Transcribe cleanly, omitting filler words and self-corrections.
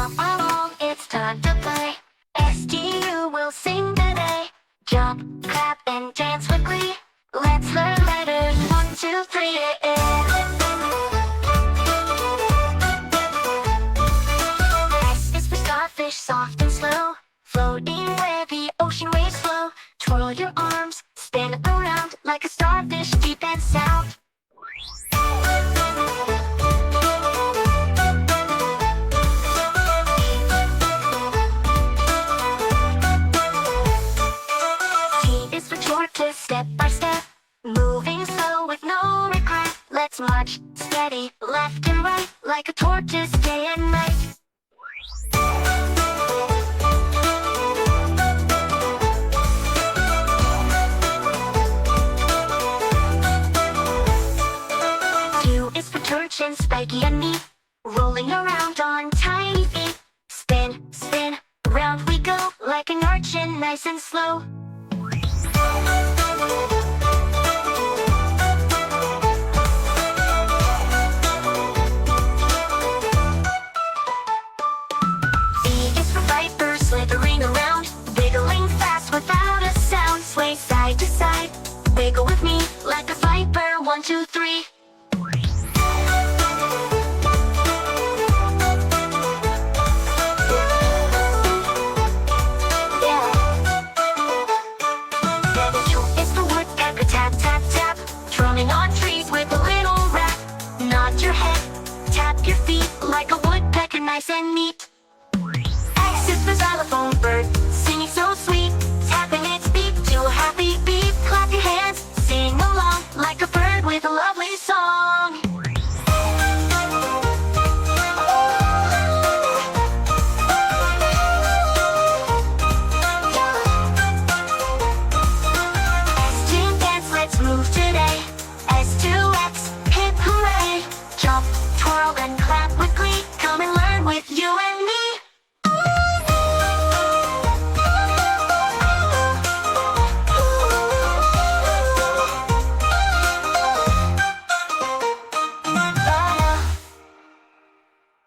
Come along, it's time to play. STU will sing today. Jump, clap, and dance with glee. Let's learn letters, 1, 2, 3, S is for starfish, soft and slow, floating where the ocean waves flow. Twirl your arms, spin around like a starfish, deep and sound. T is for tortoise, step by step, moving slow with no regret. Let's march steady, left and right, like a tortoise day and night. Q is for turchin, spiky and neat, rolling around on tiny feet. Spin, spin, round we go, like an urchin, nice and slow. V is for viper, slithering around, wiggling fast without a sound. Sway side to side, wiggle with me, like a viper, 1, 2, 3. Drumming on trees with a little rap. Nod your head, tap your feet like a woodpecker, nice and neat.